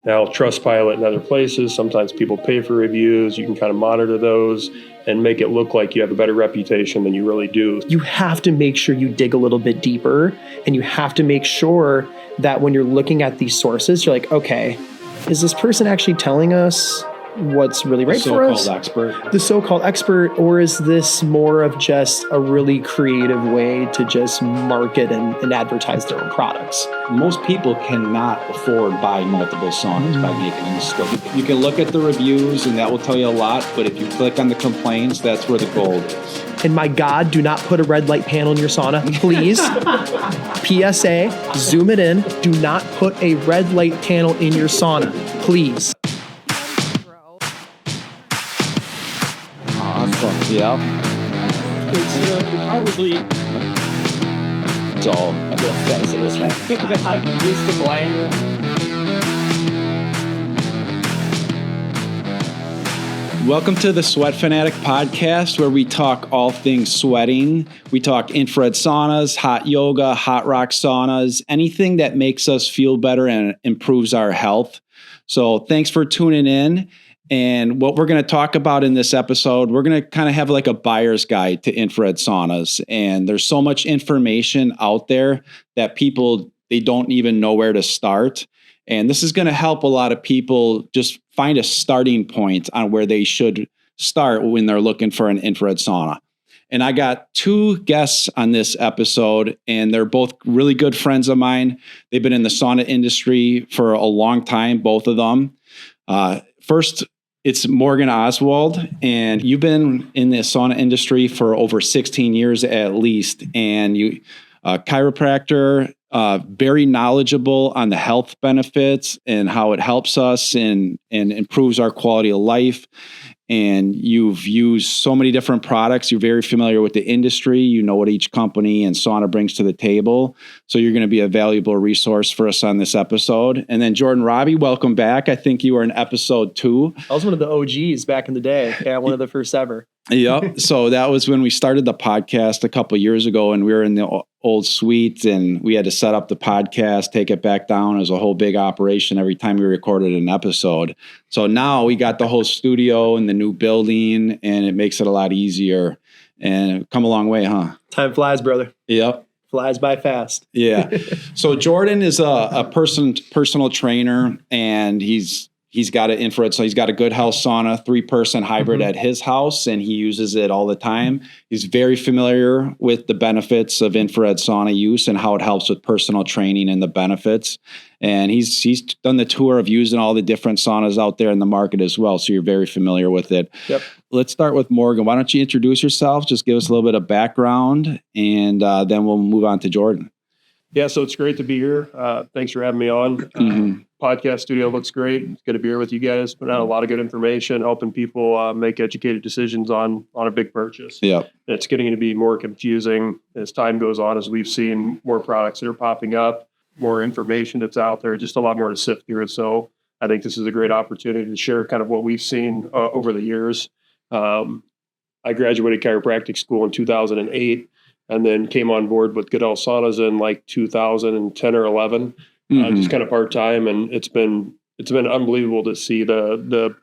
Now, Trustpilot and other places, sometimes people pay for reviews. You can kind of monitor those and make it look like you have a better reputation than you really do. You have to make sure you dig a little bit deeper, and you have to make sure that when you're looking at these sources, you're like, okay, is this person actually telling us what's really right for us? The so-called expert, or is this more of just a really creative way to just market and advertise their own products? Most people cannot afford buying multiple saunas by making a mistake. You can look at the reviews and that will tell you a lot, but if you click on the complaints, that's where the gold is. And my God, do not put a red light panel in your sauna, please. PSA, zoom it in. Do not put a red light panel in your sauna, please. Yeah. It's probably. It's all. I feel fancy this one. I'm used to blame. Welcome to the Sweat Fanatic podcast, where we talk all things sweating. We talk infrared saunas, hot yoga, hot rock saunas, anything that makes us feel better and improves our health. So thanks for tuning in. And what we're going to talk about in this episode, we're going to kind of have like a buyer's guide to infrared saunas. And there's so much information out there that people, they don't even know where to start. And this is going to help a lot of people just find a starting point on where they should start when they're looking for an infrared sauna. And I got two guests on this episode, and they're both really good friends of mine. They've been in the sauna industry for a long time, both of them. First, it's Morgan Oswald, and you've been in the sauna industry for over 16 years at least, and you chiropractor, very knowledgeable on the health benefits and how it helps us and improves our quality of life. And you've used so many different products. You're very familiar with the industry. You know what each company and sauna brings to the table. So you're going to be a valuable resource for us on this episode. And then Jordan Robby, welcome back. I think you were in episode 2. I was one of the OGs back in the day. Yeah, one of the first ever. Yep. So that was when we started the podcast a couple of years ago, and we were in the old suite, and we had to set up the podcast, take it back down. It was a whole big operation every time we recorded an episode. So now we got the whole studio and the new building, and it makes it a lot easier. And come a long way, huh? Time flies, brother. Yep. Flies by fast. Yeah. So Jordan is a personal trainer, and he's got an infrared, so he's got a Good Health sauna, 3-person hybrid at his house, and he uses it all the time. He's very familiar with the benefits of infrared sauna use and how it helps with personal training and the benefits. And he's done the tour of using all the different saunas out there in the market as well, so you're very familiar with it. Yep. Let's start with Morgan. Why don't you introduce yourself? Just give us a little bit of background, and then we'll move on to Jordan. Yeah, so it's great to be here. Thanks for having me on. Podcast studio looks great. It's good to be here with you guys. Put out a lot of good information, helping people make educated decisions on a big purchase. Yeah, it's getting to be more confusing as time goes on, as we've seen more products that are popping up, more information that's out there, just a lot more to sift through. So I think this is a great opportunity to share kind of what we've seen over the years. I graduated chiropractic school in 2008. And then came on board with Good Health Saunas in like 2010 or 11, just kind of part time. And it's been unbelievable to see the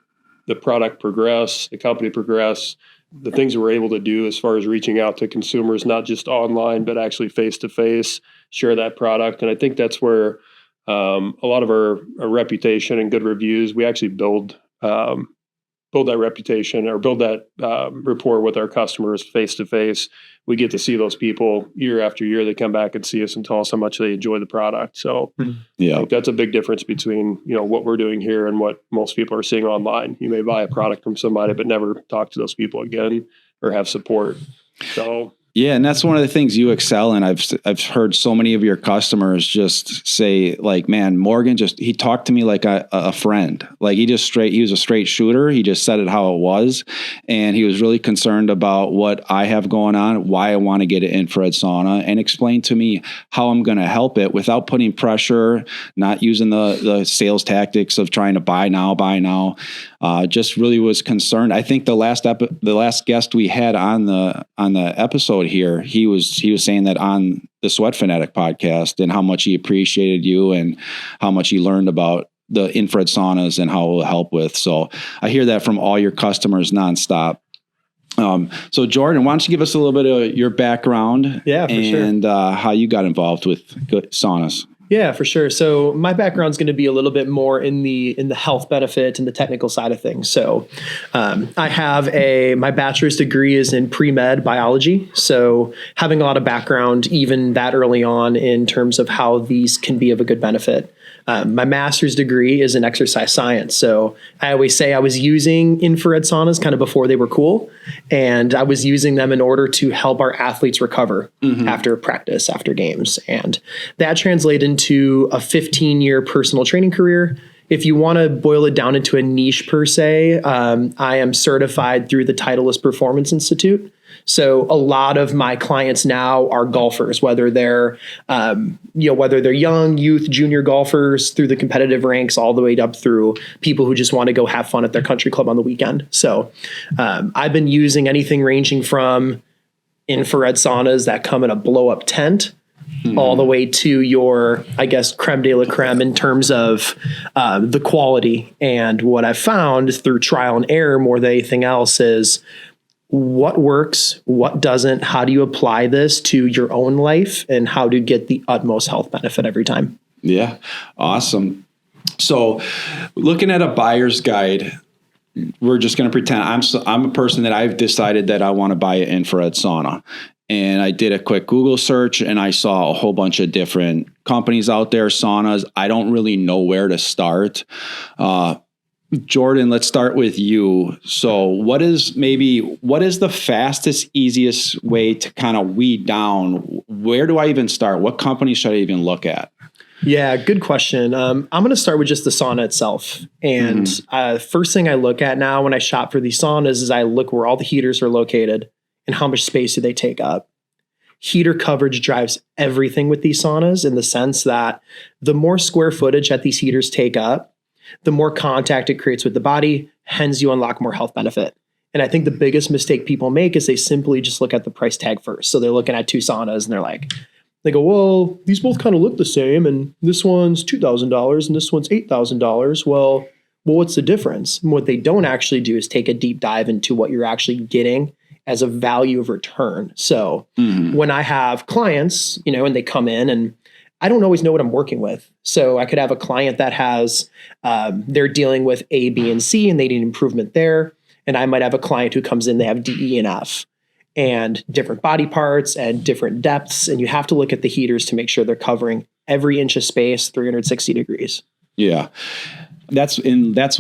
product progress, the company progress, the things that we're able to do as far as reaching out to consumers, not just online, but actually face to face, share that product. And I think that's where a lot of our reputation and good reviews, we actually build that reputation or build that rapport with our customers face to face. We get to see those people year after year. They come back and see us and tell us how much they enjoy the product. So I think that's a big difference between, what we're doing here and what most people are seeing online. You may buy a product from somebody, but never talk to those people again or have support. So yeah, and that's one of the things you excel in. I've heard so many of your customers just say, like, man, Morgan he talked to me like a friend. Like he was a straight shooter. He just said it how it was. And he was really concerned about what I have going on, why I want to get an infrared sauna, and explain to me how I'm going to help it without putting pressure, not using the sales tactics of trying to buy now. Just really was concerned. I think the last guest we had on the episode here, he was saying that on the Sweat Fanatic podcast and how much he appreciated you and how much he learned about the infrared saunas and how it will help with. So I hear that from all your customers nonstop. So Jordan, why don't you give us a little bit of your background and how you got involved with saunas? Yeah, for sure. So my background is going to be a little bit more in the health benefit and the technical side of things. So I have my bachelor's degree is in pre-med biology. So having a lot of background even that early on in terms of how these can be of a good benefit. My master's degree is in exercise science. So I always say I was using infrared saunas kind of before they were cool. And I was using them in order to help our athletes recover after practice, after games. And that translated into a 15-year personal training career. If you want to boil it down into a niche per se, I am certified through the Titleist Performance Institute. So a lot of my clients now are golfers, whether they're young, youth, junior golfers through the competitive ranks, all the way up through people who just want to go have fun at their country club on the weekend. So I've been using anything ranging from infrared saunas that come in a blow up tent all the way to your, I guess, creme de la creme in terms of the quality. And what I've found through trial and error more than anything else is what works, what doesn't, how do you apply this to your own life, and how to get the utmost health benefit every time. Yeah. Awesome. So looking at a buyer's guide, we're just going to pretend I'm a person that I've decided that I want to buy an infrared sauna. And I did a quick Google search and I saw a whole bunch of different companies out there, saunas. I don't really know where to start. Jordan, let's start with you. So what is the fastest, easiest way to kind of weed down? Where do I even start? What company should I even look at? Yeah, good question. I'm going to start with just the sauna itself. And first thing I look at now when I shop for these saunas is I look where all the heaters are located and how much space do they take up. Heater coverage drives everything with these saunas in the sense that the more square footage that these heaters take up, the more contact it creates with the body, hence you unlock more health benefit. And I think the biggest mistake people make is they simply just look at the price tag first. So they're looking at two saunas and they go, well, these both kind of look the same. And this one's $2,000 and this one's $8,000. Well, what's the difference? And what they don't actually do is take a deep dive into what you're actually getting as a value of return. So when I have clients, and they come in and I don't always know what I'm working with. So I could have a client that has, they're dealing with A, B, and C, and they need improvement there. And I might have a client who comes in, they have D, E, and F, and different body parts and different depths. And you have to look at the heaters to make sure they're covering every inch of space, 360 degrees. Yeah. That's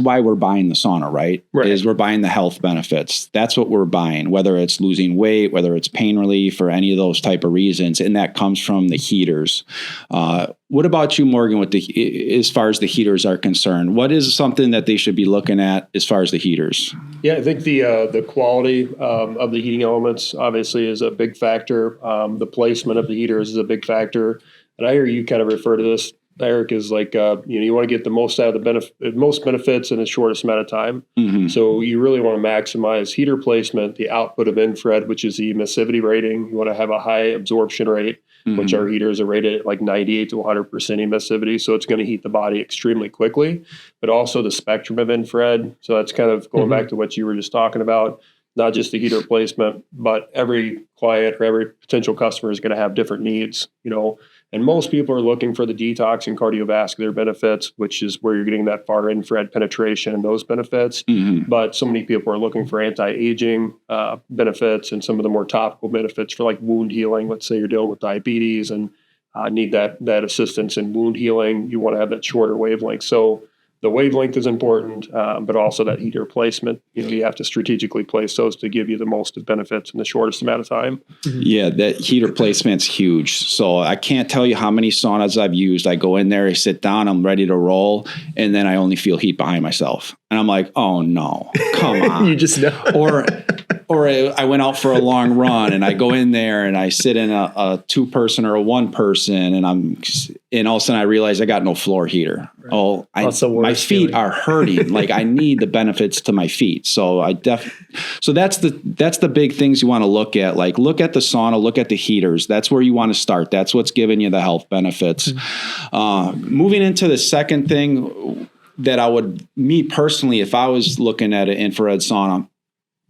why we're buying the sauna, right? Is we're buying the health benefits. That's what we're buying, whether it's losing weight, whether it's pain relief, or any of those type of reasons. And that comes from the heaters. What about you, Morgan, as far as the heaters are concerned? What is something that they should be looking at as far as the heaters? Yeah, I think the quality of the heating elements obviously is a big factor. The placement of the heaters is a big factor. And I hear you kind of refer to this, Eric, is like, you want to get the most out of the most benefits in the shortest amount of time. So you really want to maximize heater placement, the output of infrared, which is the emissivity rating. You want to have a high absorption rate, which our heaters are rated at like 98 to 100% emissivity. So it's going to heat the body extremely quickly, but also the spectrum of infrared. So that's kind of going back to what you were just talking about. Not just the heater placement, but every client or every potential customer is going to have different needs, and most people are looking for the detox and cardiovascular benefits, which is where you're getting that far infrared penetration and those benefits. But so many people are looking for anti-aging benefits and some of the more topical benefits for like wound healing. Let's say you're dealing with diabetes and need that assistance in wound healing. You want to have that shorter wavelength. So the wavelength is important, but also that heater placement. You have to strategically place those to give you the most benefits in the shortest amount of time. Yeah, that heater placement's huge. So I can't tell you how many saunas I've used. I go in there, I sit down, I'm ready to roll, and then I only feel heat behind myself. And I'm like, oh no, come on. You just know. Or I went out for a long run and I go in there and I sit in a 2-person or a 1-person and all of a sudden I realize I got no floor heater. Right. My feet are hurting. Like I need the benefits to my feet. So so that's the big things you want to look at. Like look at the sauna, look at the heaters. That's where you want to start. That's what's giving you the health benefits. Moving into the second thing, that I would, me personally, if I was looking at an infrared sauna,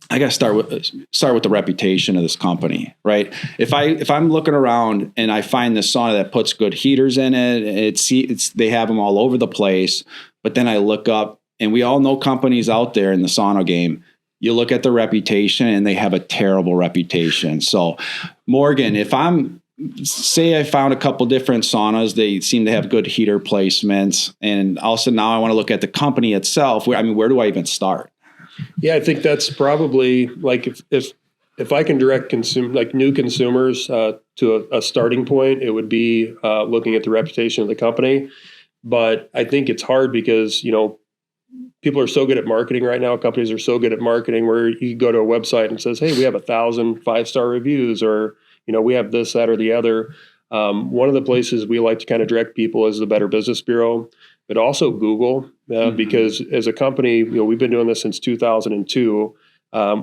I got to start with the reputation of this company, right? If I'm looking around and I find this sauna that puts good heaters in it, they have them all over the place. But then I look up, and we all know companies out there in the sauna game. You look at their reputation, and they have a terrible reputation. So, Morgan, if say I found a couple different saunas, they seem to have good heater placements, and also now I want to look at the company itself. Where do I even start? Yeah, I think that's probably like if I can direct new consumers to a starting point, it would be looking at the reputation of the company. But I think it's hard because, people are so good at marketing right now. Companies are so good at marketing where you go to a website and says, hey, we have 1,000 5-star reviews, or, we have this, that, or the other. One of the places we like to kind of direct people is the Better Business Bureau, but also Google, because as a company, we've been doing this since 2002.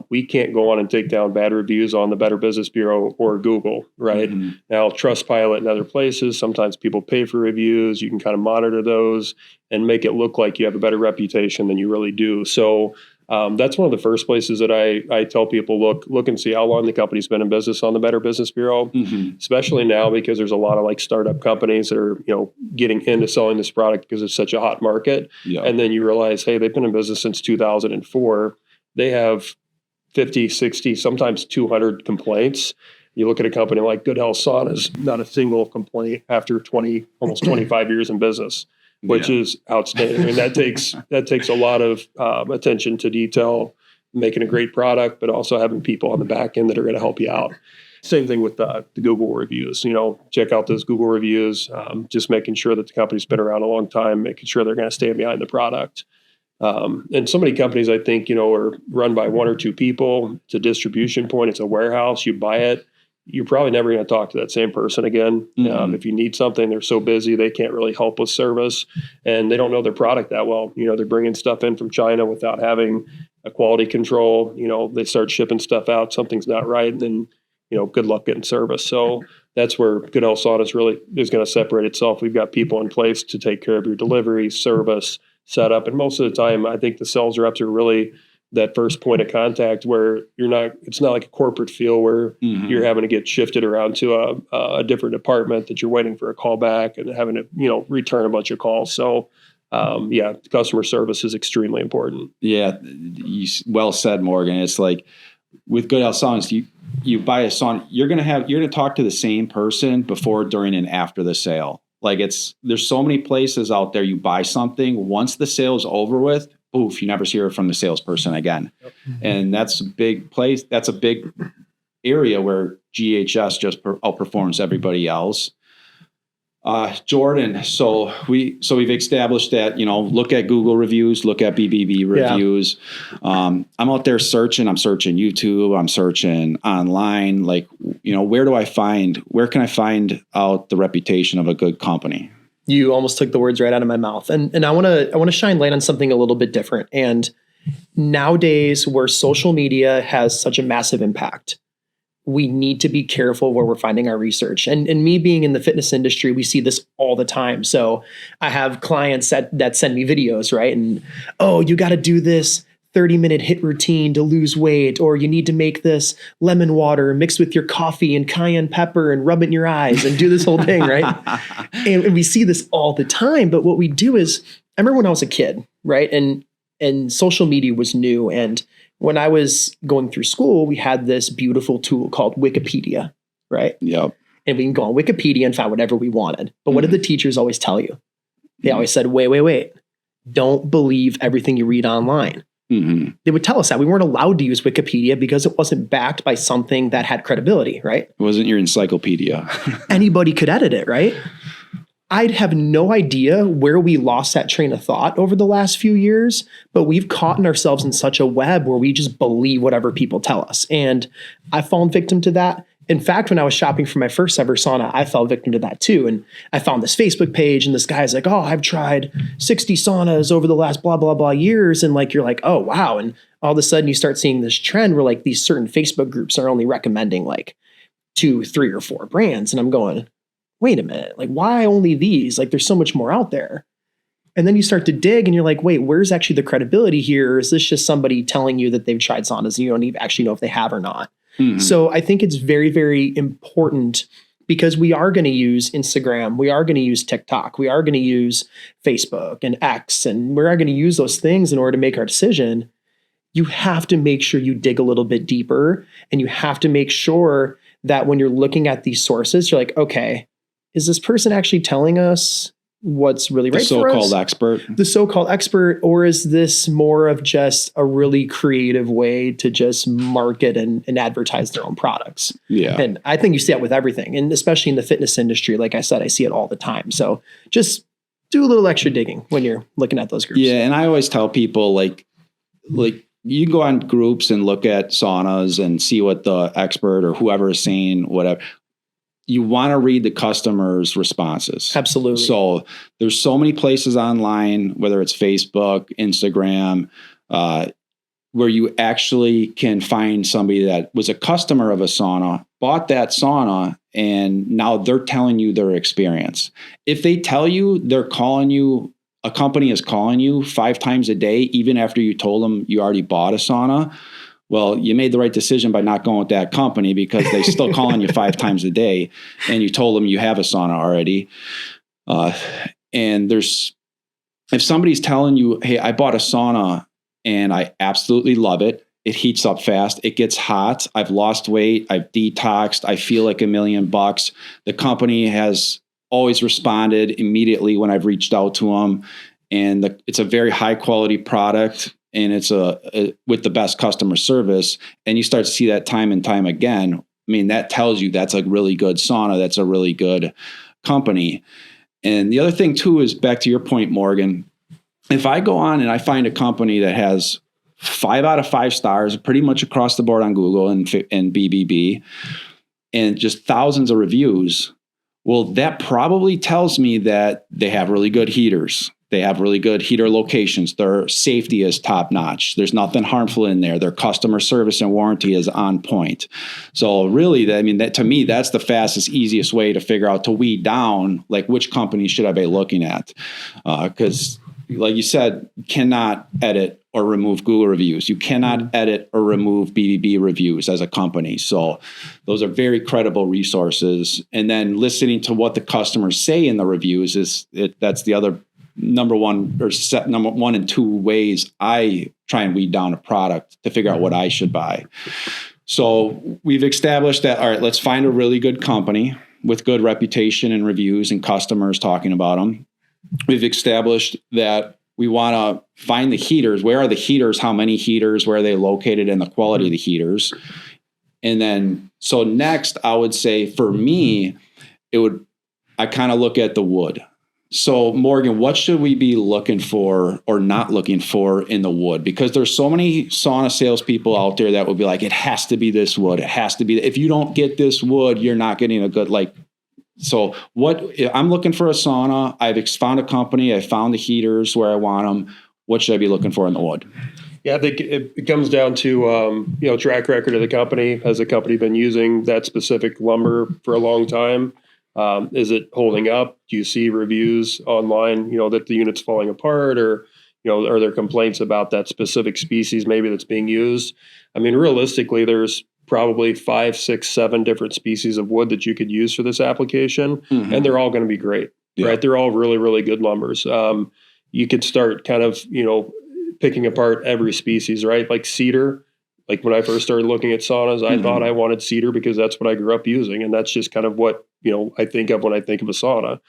We can't go on and take down bad reviews on the Better Business Bureau or Google, right? Mm-hmm. Now, Trustpilot and other places, sometimes people pay for reviews. You can kind of monitor those and make it look like you have a better reputation than you really do. So that's one of the first places that I tell people, look and see how long the company's been in business on the Better Business Bureau, especially now because there's a lot of like startup companies that are, getting into selling this product because it's such a hot market. Yeah. And then you realize, hey, they've been in business since 2004. They have 50, 60, sometimes 200 complaints. You look at a company like Good Health Saunas, not a single complaint after almost 25 years in business, which is outstanding. I mean, that takes a lot of attention to detail, making a great product, but also having people on the back end that are going to help you out. Same thing with the Google reviews. Check out those Google reviews, just making sure that the company's been around a long time, making sure they're going to stand behind the product. And so many companies, I think, are run by one or two people. It's a distribution point. It's a warehouse. You buy it. You're probably never going to talk to that same person again. If you need something, they're so busy, they can't really help with service, and they don't know their product that well. They're bringing stuff in from China without having a quality control. They start shipping stuff out. Something's not right. And then, good luck getting service. So that's where Good Health Saunas really is going to separate itself. We've got people in place to take care of your delivery, service, setup. And most of the time, I think the sales reps are really that first point of contact where it's not like a corporate feel where you're having to get shifted around to a different department that you're waiting for a call back and having to, return a bunch of calls. So, customer service is extremely important. Yeah. Well said, Morgan. It's like with Good Health Saunas, you buy a sauna, you're going to talk to the same person before, during, and after the sale. Like there's so many places out there. You buy something, once the sale's over with, poof, you never hear from the salesperson again. Yep. And that's a big place. That's a big area where GHS just outperforms everybody else. Jordan, so we've established that, look at Google reviews, look at BBB reviews. Yeah. I'm out there searching. I'm searching YouTube. I'm searching online. Like, where can I find out the reputation of a good company? You almost took the words right out of my mouth. And I want to shine light on something a little bit different. And nowadays, where social media has such a massive impact, we need to be careful where we're finding our research. And me being in the fitness industry, we see this all the time. So I have clients that send me videos, right? And, you got to do this 30-minute HIIT routine to lose weight, or you need to make this lemon water mixed with your coffee and cayenne pepper and rub it in your eyes and do this whole thing, right? And we see this all the time. But what we do is, I remember when I was a kid, right? And social media was new. And when I was going through school, we had this beautiful tool called Wikipedia, right? Yep. And we can go on Wikipedia and find whatever we wanted. But what did the teachers always tell you? They always said, wait. Don't believe everything you read online. They would tell us that we weren't allowed to use Wikipedia because it wasn't backed by something that had credibility, right? It wasn't your encyclopedia. Anybody could edit it, right? I'd have no idea where we lost that train of thought over the last few years, but we've caught ourselves in such a web where we just believe whatever people tell us. And I've fallen victim to that. In fact, when I was shopping for my first ever sauna, I fell victim to that too. And I found this Facebook page and this guy's like, I've tried 60 saunas over the last blah, blah, blah years. And you're like, oh, wow. And all of a sudden you start seeing this trend where these certain Facebook groups are only recommending 2, 3, or 4 brands. And I'm going, wait a minute, why only these? There's so much more out there. And then you start to dig and you're like, wait, where's actually the credibility here? Or is this just somebody telling you that they've tried saunas and you don't even actually know if they have or not? Mm-hmm. So I think it's very, very important, because we are going to use Instagram, we are going to use TikTok, we are going to use Facebook and X, and we are going to use those things in order to make our decision. You have to make sure you dig a little bit deeper, and you have to make sure that when you're looking at these sources, you're like, okay, is this person actually telling us what's really right for us? The so-called expert, or is this more of just a really creative way to just market and advertise their own products? Yeah. And I think you see that with everything, and especially in the fitness industry. Like I said, I see it all the time. So just do a little extra digging when you're looking at those groups. Yeah. And I always tell people like you can go on groups and look at saunas and see what the expert or whoever is saying, whatever. You want to read the customer's responses. Absolutely. So there's so many places online, whether it's Facebook, Instagram, where you actually can find somebody that was a customer of a sauna, bought that sauna, and now they're telling you their experience. If they tell you they're calling you, a company is calling you 5 times a day, even after you told them you already bought a sauna, well, you made the right decision by not going with that company, because they still calling you 5 times a day, and you told them you have a sauna already. And if somebody's telling you, hey, I bought a sauna and I absolutely love it. It heats up fast. It gets hot. I've lost weight. I've detoxed. I feel like $1,000,000. The company has always responded immediately when I've reached out to them. And it's a very high quality product. And it's with the best customer service, and you start to see that time and time again. I mean, that tells you that's a really good sauna. That's a really good company. And the other thing too is, back to your point, Morgan, if I go on and I find a company that has 5 out of 5 stars pretty much across the board on Google and BBB, and just thousands of reviews, well, that probably tells me that they have really good heaters. They have really good heater locations. Their safety is top notch. There's nothing harmful in there. Their customer service and warranty is on point. So really, to me, that's the fastest, easiest way to figure out, to weed down, like, which company should I be looking at? Because like you said, you cannot edit or remove Google reviews. You cannot edit or remove BBB reviews as a company. So those are very credible resources. And then listening to what the customers say in the reviews that's the other number one and two ways I try and weed down a product to figure out what I should buy. So we've established that, all right, let's find a really good company with good reputation and reviews and customers talking about them. We've established that we want to find the heaters. Where are the heaters? How many heaters? Where are they located? And the quality of the heaters. And then, so next, I would say for me, I kind of look at the wood. So Morgan, what should we be looking for or not looking for in the wood? Because there's so many sauna salespeople out there that would be like, it has to be this wood. It has to be. If you don't get this wood, you're not getting a good, so I'm looking for a sauna. I've found a company. I found the heaters where I want them. What should I be looking for in the wood? Yeah, I think it comes down to, track record of the company. Has the company been using that specific lumber for a long time? Is it holding up? Do you see reviews online, that the unit's falling apart, or, are there complaints about that specific species maybe that's being used? I mean, realistically, there's probably 5, 6, 7 different species of wood that you could use for this application, and they're all going to be great, right? They're all really, really good lumbers. You could start kind of, picking apart every species, right? Like cedar. Like when I first started looking at saunas, I thought I wanted cedar because that's what I grew up using. And that's just kind of what, I think of when I think of a sauna.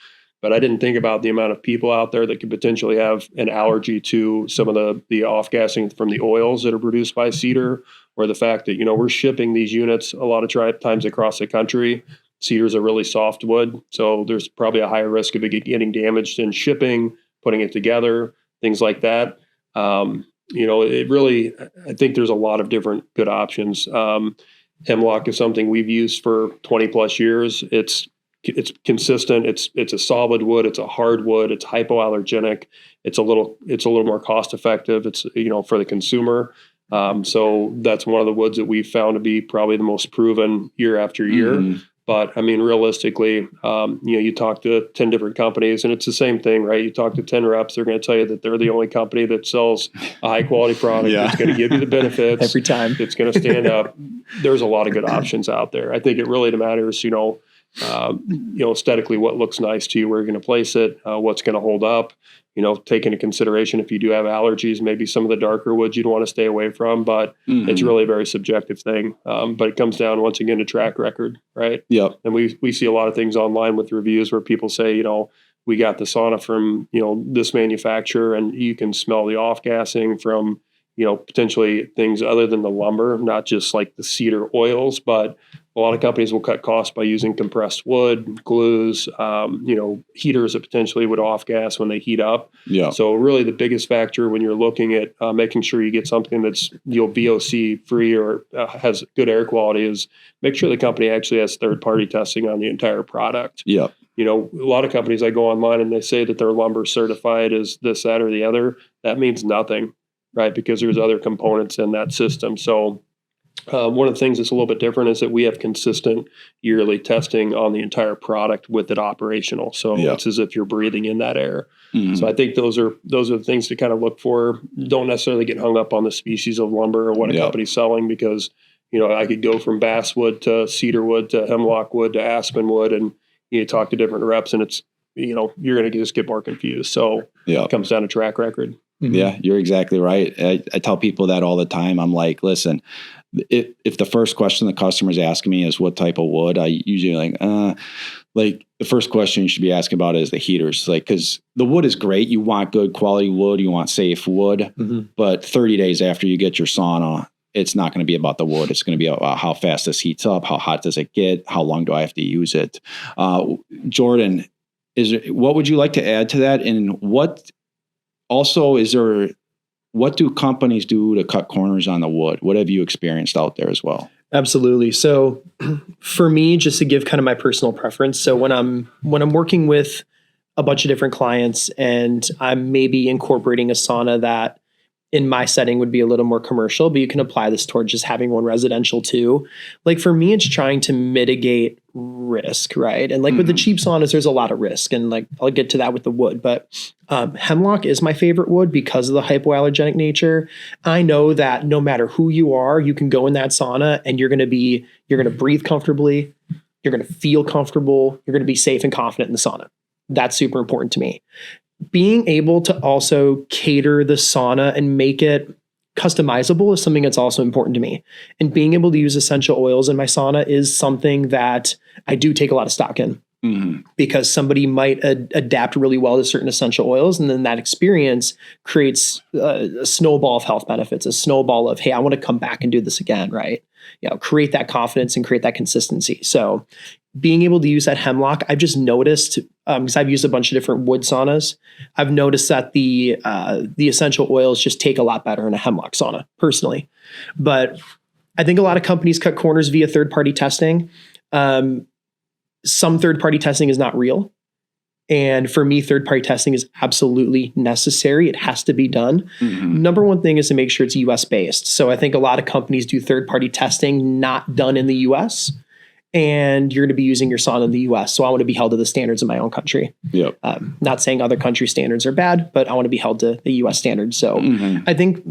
But I didn't think about the amount of people out there that could potentially have an allergy to some of the off-gassing from the oils that are produced by cedar, or the fact that, we're shipping these units a lot of times across the country. Cedar is a really soft wood, so there's probably a higher risk of it getting damaged in shipping, putting it together, things like that. It really, I think there's a lot of different good options. Hemlock is something we've used for 20 plus years. It's consistent. It's a solid wood. It's a hard wood. It's hypoallergenic. It's a little more cost effective. It's, for the consumer. So that's one of the woods that we've found to be probably the most proven year after year. But I mean, realistically, you talk to 10 different companies and it's the same thing, right? You talk to 10 reps, they're going to tell you that they're the only company that sells a high quality product. That's going to give you the benefits every time. It's going to stand up. There's a lot of good options out there. I think it really matters, aesthetically, what looks nice to you, where you're going to place it, what's going to hold up. Take into consideration if you do have allergies, maybe some of the darker woods you'd want to stay away from, but it's really a very subjective thing. But it comes down once again to track record, right? Yep. And we see a lot of things online with reviews where people say, we got the sauna from, this manufacturer and you can smell the off gassing from, potentially things other than the lumber, not just like the cedar oils, but a lot of companies will cut costs by using compressed wood, glues, heaters that potentially would off gas when they heat up. Yeah. So really the biggest factor when you're looking at making sure you get something that's VOC free or has good air quality is make sure the company actually has third-party testing on the entire product. Yeah. A lot of companies I go online and they say that their lumber certified is this, that, or the other. That means nothing, right? Because there's other components in that system. So one of the things that's a little bit different is that we have consistent yearly testing on the entire product with it operational. So it's as if you're breathing in that air. Mm-hmm. So I think those are the things to kind of look for. Don't necessarily get hung up on the species of lumber or what a company's selling because, I could go from basswood to cedar wood to hemlock wood to aspen wood and you talk to different reps and it's, you're going to just get more confused. So it comes down to track record. Mm-hmm. Yeah, you're exactly right. I tell people that all the time. I'm like, listen, if the first question the customer's asking me is what type of wood, I usually like the first question you should be asking about is the heaters. Like, because the wood is great. You want good quality wood. You want safe wood. Mm-hmm. But 30 days after you get your sauna, it's not going to be about the wood. It's going to be about how fast this heats up. How hot does it get? How long do I have to use it? Jordan, what would you like to add to that? And what do companies do to cut corners on the wood? What have you experienced out there as well? Absolutely. So for me, just to give kind of my personal preference. So when I'm working with a bunch of different clients and I'm maybe incorporating a sauna that in my setting would be a little more commercial, but you can apply this towards just having one residential too. Like for me, it's trying to mitigate risk, right? And like with the cheap saunas, there's a lot of risk. And like, I'll get to that with the wood, but hemlock is my favorite wood because of the hypoallergenic nature. I know that no matter who you are, you can go in that sauna and you're going to breathe comfortably. You're going to feel comfortable. You're going to be safe and confident in the sauna. That's super important to me. Being able to also cater the sauna and make it customizable is something that's also important to me. And being able to use essential oils in my sauna is something that I do take a lot of stock in because somebody might adapt really well to certain essential oils. And then that experience creates a snowball of health benefits, a snowball of, hey, I want to come back and do this again, right? Create that confidence and create that consistency. So being able to use that hemlock, I've just noticed, because I've used a bunch of different wood saunas, I've noticed that the essential oils just take a lot better in a hemlock sauna, personally. But I think a lot of companies cut corners via third-party testing. Some third-party testing is not real. And for me, third-party testing is absolutely necessary. It has to be done. Mm-hmm. Number one thing is to make sure it's US-based. So I think a lot of companies do third-party testing not done in the US, and you're going to be using your sauna in the US. So I want to be held to the standards of my own country. Yep. Not saying other country standards are bad, but I want to be held to the US standards. So I think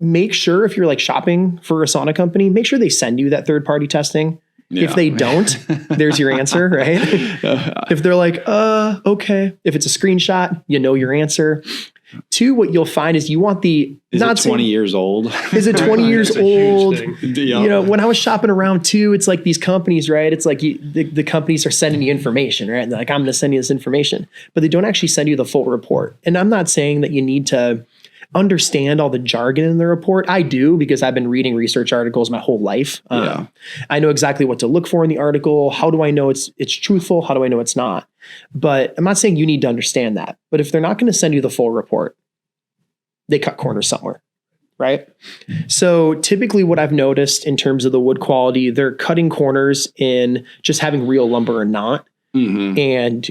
make sure if you're like shopping for a sauna company, make sure they send you that third-party testing. Yeah. If they don't, there's your answer, right? If they're like, okay. If it's a screenshot, you know your answer. Two, what you'll find is you want the... Is it 20 years old? Is it 20 years old? When I was shopping around too, it's like these companies, right? It's like the companies are sending you information, right? And they're like, I'm going to send you this information. But they don't actually send you the full report. And I'm not saying that you need to understand all the jargon in the report. I do, because I've been reading research articles my whole life. I know exactly what to look for in the article. How do I know it's truthful? How do I know it's not? But I'm not saying you need to understand that. But if they're not going to send you the full report, they cut corners somewhere, right? So typically what I've noticed in terms of the wood quality, they're cutting corners in just having real lumber or not. Mm-hmm. And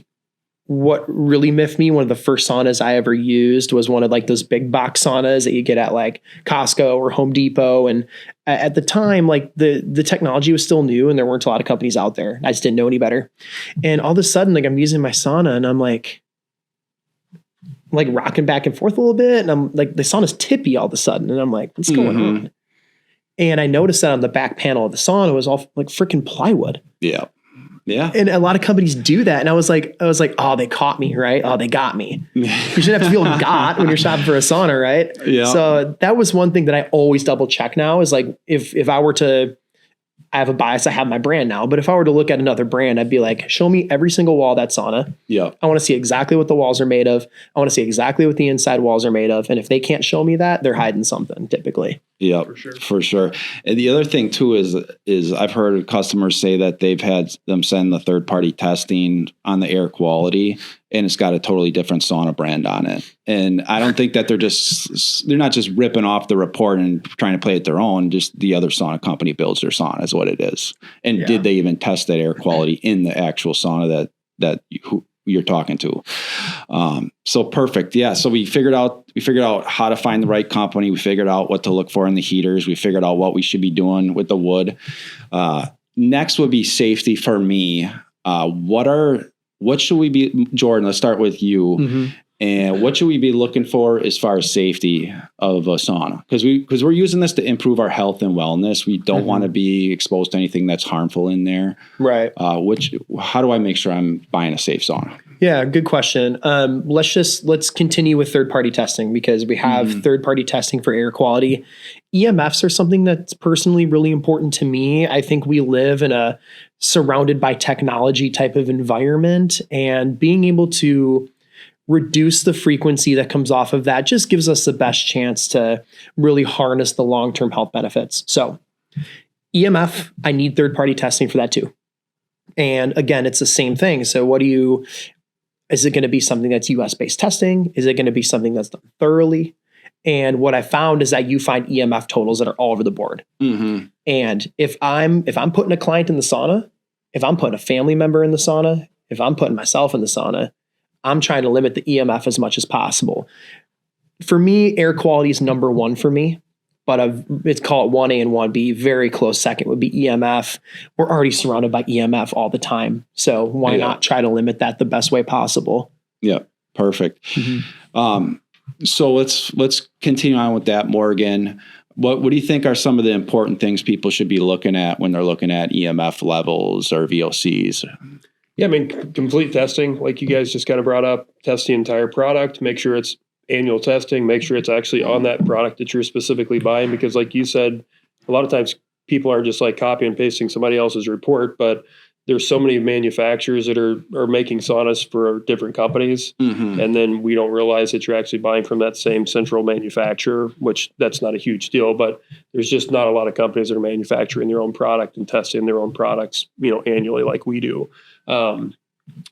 what really miffed me, one of the first saunas I ever used was one of like those big box saunas that you get at like Costco or Home Depot. And at the time, like the technology was still new and there weren't a lot of companies out there. I just didn't know any better. And all of a sudden, like I'm using my sauna and I'm like rocking back and forth a little bit. And I'm like, the sauna's tippy all of a sudden. And I'm like, what's going on? And I noticed that on the back panel of the sauna was all like freaking plywood. Yeah. Yeah. And a lot of companies do that. And I was like, oh, they caught me, right? Oh, they got me. You shouldn't have to feel got when you're shopping for a sauna, right? Yeah. So that was one thing that I always double check now is like, if I were to, I have a bias, I have my brand now, but if I were to look at another brand, I'd be like, show me every single wall of that sauna. Yeah. I want to see exactly what the walls are made of. I want to see exactly what the inside walls are made of. And if they can't show me that, they're hiding something typically. Yeah, for sure. And the other thing too is I've heard customers say that they've had them send the third party testing on the air quality and it's got a totally different sauna brand on it. And I don't think that they're not just ripping off the report and trying to play it their own. Just the other sauna company builds their sauna is what it is. And did they even test that air quality in the actual sauna that you're talking to? So perfect. Yeah. So we figured out how to find the right company. We figured out what to look for in the heaters. We figured out what we should be doing with the wood. Next would be safety for me. What should we be, Jordan, let's start with you. Mm-hmm. And what should we be looking for as far as safety of a sauna? Because we're using this to improve our health and wellness. We don't want to be exposed to anything that's harmful in there. Right. How do I make sure I'm buying a safe sauna? Yeah, good question. Let's continue with third-party testing because we have third-party testing for air quality. EMFs are something that's personally really important to me. I think we live in a surrounded by technology type of environment, and being able to reduce the frequency that comes off of that just gives us the best chance to really harness the long-term health benefits. So EMF, I need third-party testing for that too. And again, it's the same thing. So is it going to be something that's US-based testing? Is it going to be something that's done thoroughly? And what I found is that you find EMF totals that are all over the board. Mm-hmm. And if I'm putting a client in the sauna, if I'm putting a family member in the sauna, if I'm putting myself in the sauna, I'm trying to limit the EMF as much as possible. For me, air quality is number one for me, but it's called 1A and 1B. Very close second would be EMF. We're already surrounded by EMF all the time. So why not try to limit that the best way possible? Yeah, perfect. Mm-hmm. So let's continue on with that, Morgan. What do you think are some of the important things people should be looking at when they're looking at EMF levels or VOCs? Yeah, I mean, complete testing, like you guys just kind of brought up, test the entire product, make sure it's annual testing, make sure it's actually on that product that you're specifically buying. Because like you said, a lot of times people are just like copy and pasting somebody else's report, but there's so many manufacturers that are making saunas for different companies. Mm-hmm. And then we don't realize that you're actually buying from that same central manufacturer, which that's not a huge deal, but there's just not a lot of companies that are manufacturing their own product and testing their own products, annually like we do.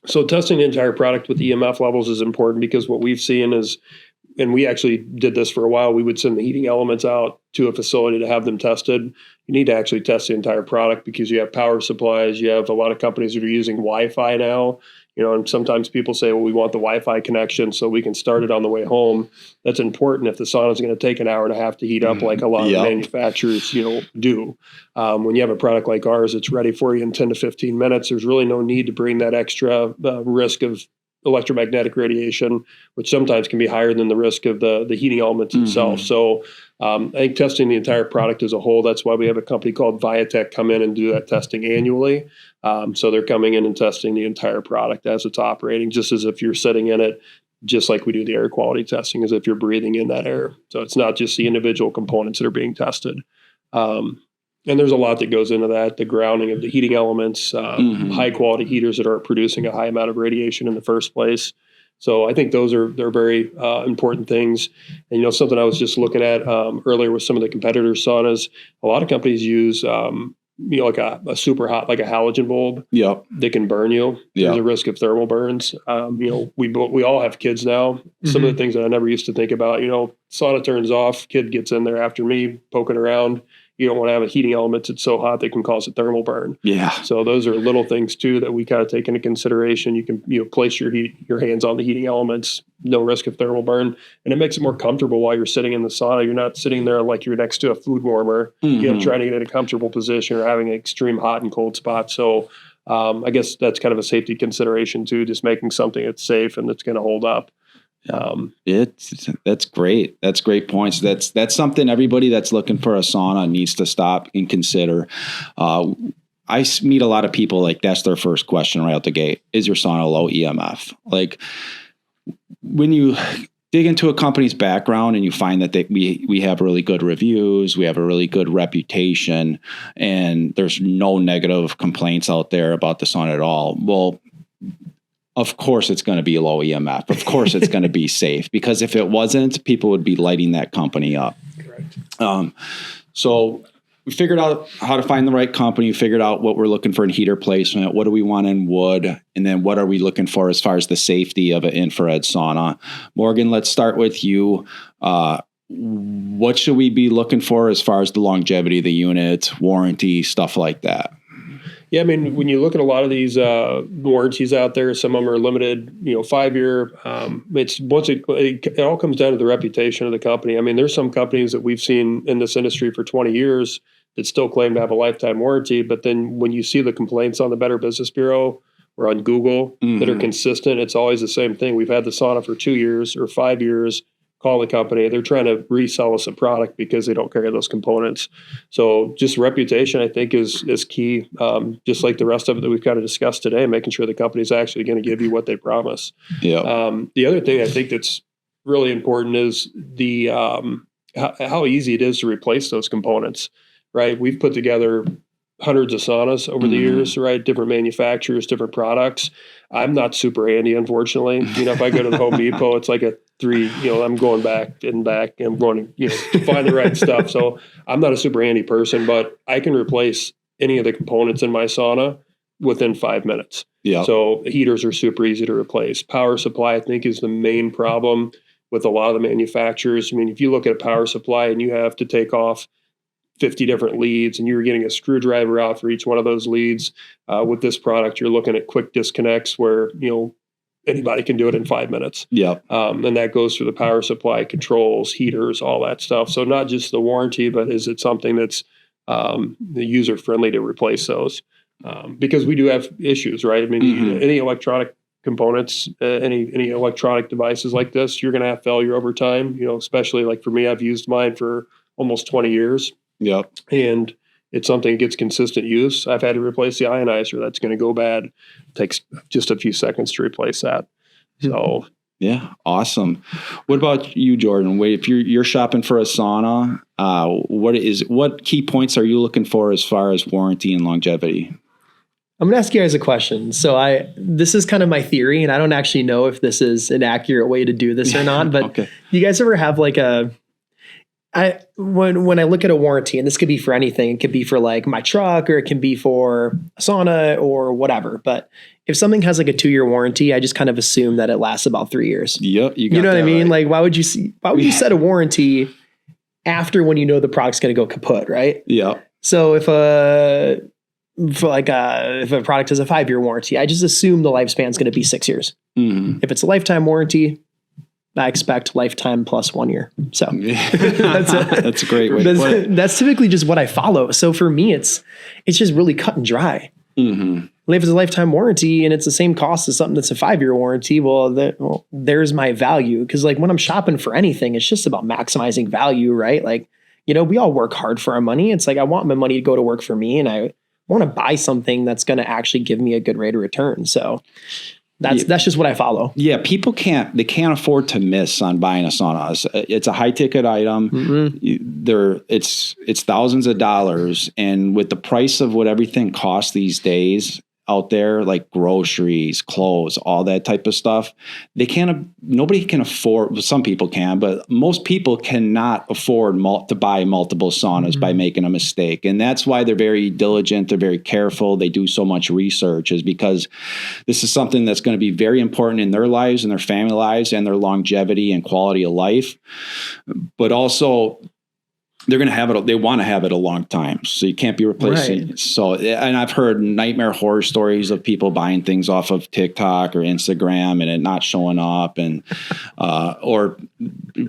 So testing the entire product with EMF levels is important because what we've seen is, and we actually did this for a while, we would send the heating elements out to a facility to have them tested. You need to actually test the entire product because you have power supplies. You have a lot of companies that are using Wi-Fi now, and sometimes people say, well, we want the Wi-Fi connection so we can start it on the way home. That's important if the sauna is going to take an hour and a half to heat up like a lot of manufacturers, do. When you have a product like ours, it's ready for you in 10 to 15 minutes. There's really no need to bring that extra risk of electromagnetic radiation, which sometimes can be higher than the risk of the heating elements itself. So I think testing the entire product as a whole, that's why we have a company called Viatech come in and do that testing annually. So they're coming in and testing the entire product as it's operating, just as if you're sitting in it, just like we do the air quality testing, as if you're breathing in that air. So it's not just the individual components that are being tested. And there's a lot that goes into that, the grounding of the heating elements, high quality heaters that aren't producing a high amount of radiation in the first place. So I think they're very important things. And, something I was just looking at earlier with some of the competitor saunas, a lot of companies use, like a super hot, like a halogen bulb. Yeah. They can burn you. There's a risk of thermal burns. We all have kids now. Some of the things that I never used to think about, sauna turns off, kid gets in there after me poking around. you don't want to have a heating element that's so hot that can cause a thermal burn. Yeah. So those are little things too that we kind of take into consideration. You can, place your hands on the heating elements, no risk of thermal burn, and it makes it more comfortable while you're sitting in the sauna. You're not sitting there like you're next to a food warmer, trying to get in a comfortable position or having an extreme hot and cold spot. So I guess that's kind of a safety consideration too, just making something that's safe and that's going to hold up. That's great. That's great points. That's something everybody that's looking for a sauna needs to stop and consider. I meet a lot of people like that's their first question right out the gate. Is your sauna low EMF? Like when you dig into a company's background and you find that we have really good reviews, we have a really good reputation, and there's no negative complaints out there about the sauna at all. Well, of course it's going to be low EMF. Of course it's going to be safe, because if it wasn't, people would be lighting that company up. Correct. So we figured out how to find the right company. We figured out what we're looking for in heater placement. What do we want in wood? And then what are we looking for as far as the safety of an infrared sauna? Morgan, let's start with you. What should we be looking for as far as the longevity of the unit, warranty, stuff like that? Yeah, I mean, when you look at a lot of these warranties out there, some of them are limited, 5-year. It all comes down to the reputation of the company. I mean, there's some companies that we've seen in this industry for 20 years that still claim to have a lifetime warranty. But then when you see the complaints on the Better Business Bureau or on Google that are consistent, it's always the same thing. We've had the sauna for 2 years or 5 years. Call the company. They're trying to resell us a product because they don't carry those components. So just reputation, I think, is key. Just like the rest of it that we've kind of discussed today, making sure the company's actually going to give you what they promise. Yeah. The other thing I think that's really important is the how easy it is to replace those components. Right? We've put together hundreds of saunas over the years, right? Different manufacturers, different products. I'm not super handy, unfortunately. If I go to the Home Depot, it's like a 3, I'm going back and I'm going to find the right stuff. So I'm not a super handy person, but I can replace any of the components in my sauna within 5 minutes. Yeah. So heaters are super easy to replace. Power supply, I think, is the main problem with a lot of the manufacturers. I mean, if you look at a power supply and you have to take off 50 different leads and you're getting a screwdriver out for each one of those leads, with this product, you're looking at quick disconnects where, anybody can do it in 5 minutes. Yeah. And that goes through the power supply, controls, heaters, all that stuff. So not just the warranty, but is it something that's user friendly to replace those? Because we do have issues, right? I mean, any electronic components, any electronic devices like this, you're going to have failure over time. Especially like for me, I've used mine for almost 20 years. Yeah. And it's something that gets consistent use. I've had to replace the ionizer. That's going to go bad. It takes just a few seconds to replace that. So, yeah, awesome. What about you, Jordan? If you're shopping for a sauna, what key points are you looking for as far as warranty and longevity? I'm going to ask you guys a question. So this is kind of my theory, and I don't actually know if this is an accurate way to do this or not, but okay. You guys ever have like when I look at a warranty, and this could be for anything, it could be for like my truck, or it can be for a sauna or whatever. But if something has like a 2-year warranty, I just kind of assume that it lasts about 3 years. Yep. You know what I mean? Right. Like, why would you set a warranty after when you know the product's going to go kaput, right? Yeah. So if a product has a 5-year warranty, I just assume the lifespan is going to be 6 years. If it's a lifetime warranty, I expect lifetime plus 1 year. So that's a great way to put it. That's typically just what I follow. So for me, it's just really cut and dry. If it's a lifetime warranty and it's the same cost as something that's a 5-year warranty, there's my value. Because like when I'm shopping for anything, it's just about maximizing value, right? Like, we all work hard for our money. It's like I want my money to go to work for me, and I want to buy something that's going to actually give me a good rate of return. So that's just what I follow. Yeah, people can't afford to miss on buying a sauna. It's a high ticket item. It's thousands of dollars, and with the price of what everything costs these days out there, like groceries, clothes, all that type of stuff, nobody can afford. Well, some people can, but most people cannot afford to buy multiple saunas by making a mistake. And that's why they're very diligent. They're very careful. They do so much research, is because this is something that's going to be very important in their lives and their family lives and their longevity and quality of life. But also, they're going to have it. They want to have it a long time. So you can't be replacing. Right. So, and I've heard nightmare horror stories of people buying things off of TikTok or Instagram and it not showing up and, or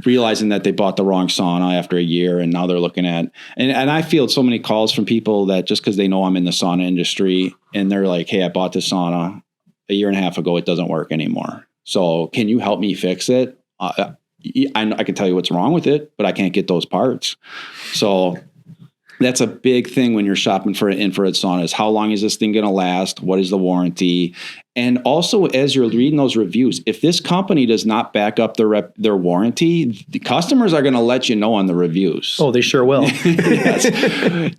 realizing that they bought the wrong sauna after a year and now they're looking at, and I field so many calls from people that just because they know I'm in the sauna industry and they're like, hey, I bought this sauna a year and a half ago. It doesn't work anymore. So can you help me fix it? I can tell you what's wrong with it, but I can't get those parts. So that's a big thing when you're shopping for an infrared sauna is how long is this thing going to last? What is the warranty? And also, as you're reading those reviews, if this company does not back up their warranty, the customers are going to let you know on the reviews. Oh, they sure will. Yes.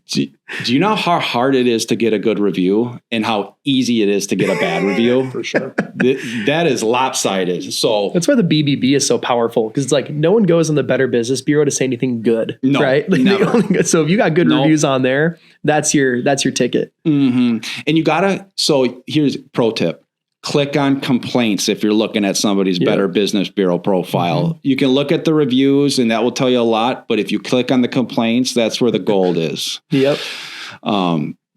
Do you know how hard it is to get a good review and how easy it is to get a bad review? For sure. That is lopsided. So that's why the BBB is so powerful, because it's like no one goes on the Better Business Bureau to say anything good, no, right? Like never. So if you got good reviews on there, that's your ticket. Mm-hmm. And you gotta. So here's pro tip. Click on complaints if you're looking at somebody's Better Business Bureau profile. Mm-hmm. You can look at the reviews and that will tell you a lot, but if you click on the complaints, that's where the gold is. Yep.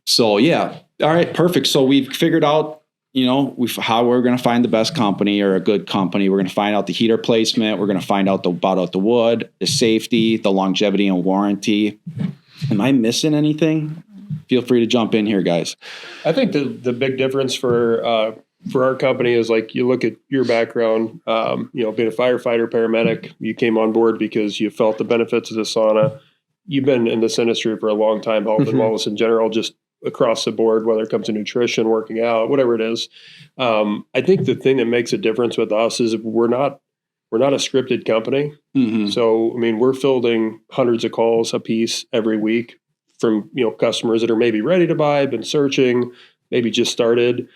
So yeah. All right, perfect. So we've figured out, how we're going to find the best company or a good company. We're going to find out the heater placement. We're going to find out about the wood, the safety, the longevity and warranty. Am I missing anything? Feel free to jump in here, guys. I think the big difference for our company is like you look at your background, being a firefighter, paramedic, you came on board because you felt the benefits of the sauna. You've been in this industry for a long time, health and wellness in general, just across the board, whether it comes to nutrition, working out, whatever it is. I think the thing that makes a difference with us is we're not a scripted company. Mm-hmm. So, we're fielding hundreds of calls a piece every week from, customers that are maybe ready to buy, been searching, maybe just started.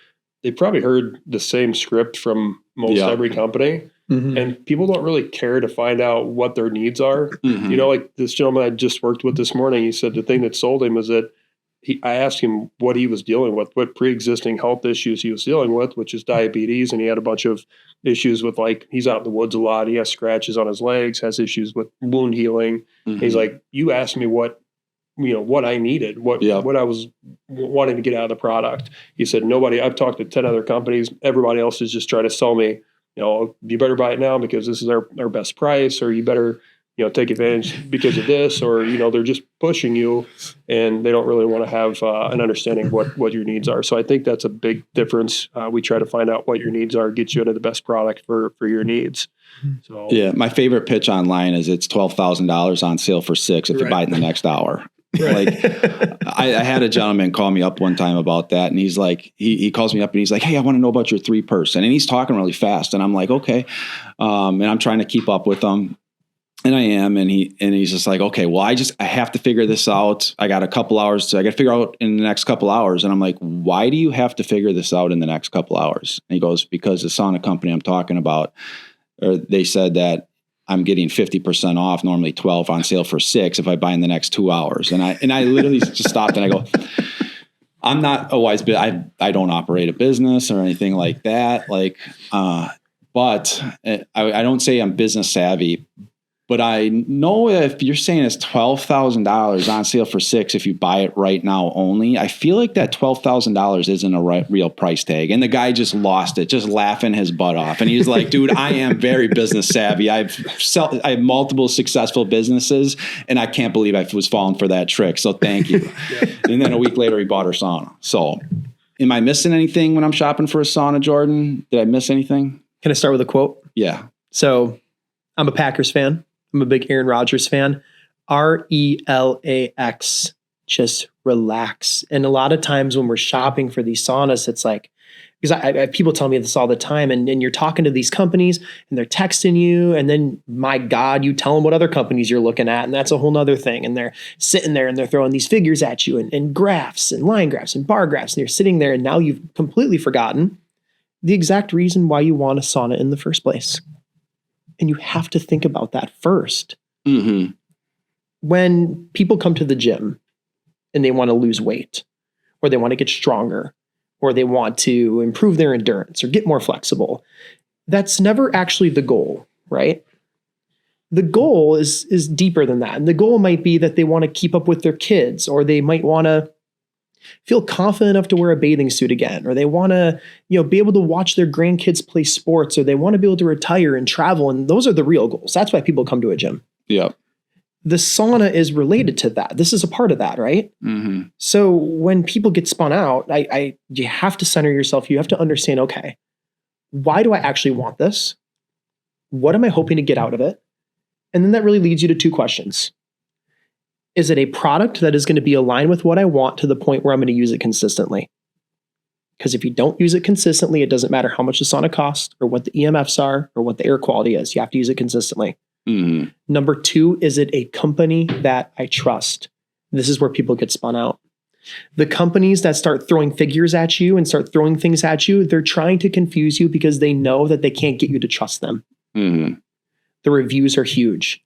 They probably heard the same script from most every company. Mm-hmm. And people don't really care to find out what their needs are. Mm-hmm. Like this gentleman I just worked with this morning, he said the thing that sold him was that I asked him what he was dealing with, what pre-existing health issues he was dealing with, which is diabetes. And he had a bunch of issues with, like, he's out in the woods a lot. He has scratches on his legs, has issues with wound healing. Mm-hmm. He's like, you asked me what I needed, what I was wanting to get out of the product. He said, I've talked to 10 other companies. Everybody else is just trying to sell me, you better buy it now because this is our best price, or you better, take advantage because of this, or, they're just pushing you and they don't really want to have an understanding of what your needs are. So I think that's a big difference. We try to find out what your needs are, get you into the best product for your needs. So yeah, my favorite pitch online is it's $12,000 on sale for $6,000 if you buy it in the next hour. Like I had a gentleman call me up one time about that, and he's like, he calls me up and he's like, hey, I want to know about your 3-person, and he's talking really fast, and I'm like, okay, and I'm trying to keep up with him, and I am, and he's just like, okay, well, I have to figure this out. I got a couple hours, I got to figure out in the next couple hours, and I'm like, why do you have to figure this out in the next couple hours? And he goes, because the sauna company I'm talking about, or they said that I'm getting 50% off, normally 12 on sale for $6 if I buy in the next 2 hours. And I literally just stopped and I go, I'm not a wise, I don't operate a business or anything like that. But I don't say I'm business savvy, but I know if you're saying it's $12,000 on sale for $6,000 if you buy it right now only, I feel like that $12,000 isn't a real price tag. And the guy just lost it, just laughing his butt off. And he's like, dude, I am very business savvy. I have multiple successful businesses, and I can't believe I was falling for that trick. So thank you. And then a week later, he bought our sauna. So am I missing anything when I'm shopping for a sauna, Jordan? Did I miss anything? Can I start with a quote? Yeah. So I'm a Packers fan. I'm a big Aaron Rodgers fan. RELAX, just relax. And a lot of times when we're shopping for these saunas, it's like, because I people tell me this all the time, and you're talking to these companies and they're texting you, and then, my God, you tell them what other companies you're looking at, and that's a whole nother thing. And they're sitting there and they're throwing these figures at you and graphs and line graphs and bar graphs, and you're sitting there and now you've completely forgotten the exact reason why you want a sauna in the first place. And you have to think about that first. Mm-hmm. When people come to the gym and they want to lose weight, or they want to get stronger, or they want to improve their endurance or get more flexible, that's never actually the goal, right? The goal is deeper than that. And the goal might be that they want to keep up with their kids, or they might want to feel confident enough to wear a bathing suit again, or they want to, be able to watch their grandkids play sports, or they want to be able to retire and travel. And those are the real goals. That's why people come to a gym. Yep. The sauna is related to that. This is a part of that, right? Mm-hmm. So when people get spun out, you have to center yourself. You have to understand, okay, why do I actually want this? What am I hoping to get out of it? And then that really leads you to two questions. Is it a product that is going to be aligned with what I want to the point where I'm going to use it consistently? Because if you don't use it consistently, it doesn't matter how much the sauna costs or what the EMFs are or what the air quality is. You have to use it consistently. Mm-hmm. Number two, is it a company that I trust? This is where people get spun out. The companies that start throwing figures at you and start throwing things at you, they're trying to confuse you because they know that they can't get you to trust them. Mm-hmm. The reviews are huge.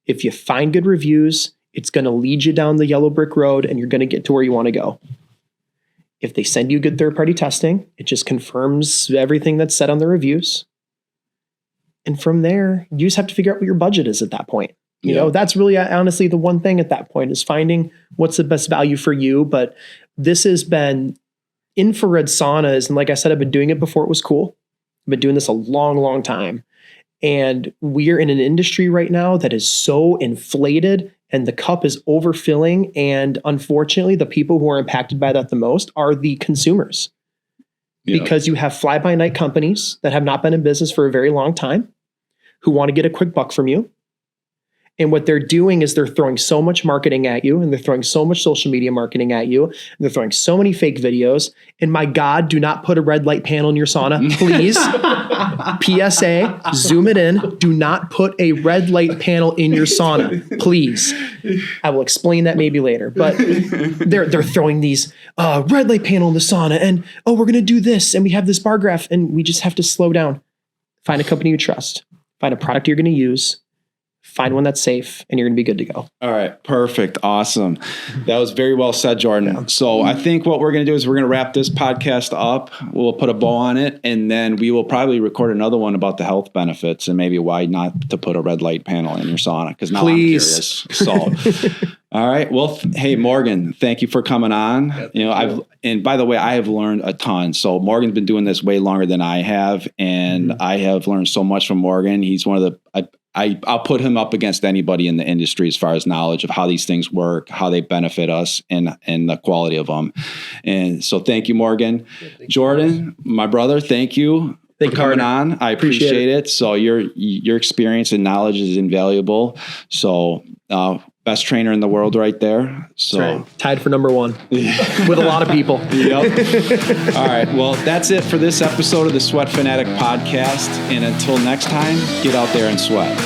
If you find good reviews, it's going to lead you down the yellow brick road and you're going to get to where you want to go. If they send you good third-party testing, it just confirms everything that's said on the reviews. And from there, you just have to figure out what your budget is at that point. You know, that's really honestly the one thing at that point is finding what's the best value for you. But this has been infrared saunas. And like I said, I've been doing it before it was cool. I've been doing this a long, long time. And we're in an industry right now that is so inflated and the cup is overfilling. And unfortunately, the people who are impacted by that the most are the consumers. Because you have fly-by-night companies that have not been in business for a very long time who want to get a quick buck from you. And what they're doing is they're throwing so much marketing at you, and they're throwing so much social media marketing at you, and they're throwing so many fake videos. And my God, do not put a red light panel in your sauna, please. PSA, zoom it in. Do not put a red light panel in your sauna, please. I will explain that maybe later. But they're throwing these red light panel in the sauna, and we're going to do this, and we have this bar graph, and we just have to slow down. Find a company you trust. Find a product you're going to use. Find one that's safe, and you're going to be good to go. All right. Perfect. Awesome. That was very well said, Jordan. Yeah. So I think what we're going to do is we're going to wrap this podcast up. We'll put a bow on it, and then we will probably record another one about the health benefits and maybe why not to put a red light panel in your sauna. Because now I'm curious. So, all right. Well, hey, Morgan, thank you for coming on. And by the way, I have learned a ton. So Morgan's been doing this way longer than I have, and I have learned so much from Morgan. He's one of the I'll put him up against anybody in the industry as far as knowledge of how these things work, how they benefit us, and the quality of them. And so thank you, Morgan. Jordan, my brother, thank you for coming on. I appreciate it. So your experience and knowledge is invaluable. So best trainer in the world right there. So right. Tied for number one with a lot of people. Yep. All right. Well, that's it for this episode of the Sweat Fanatic podcast. And until next time, get out there and sweat.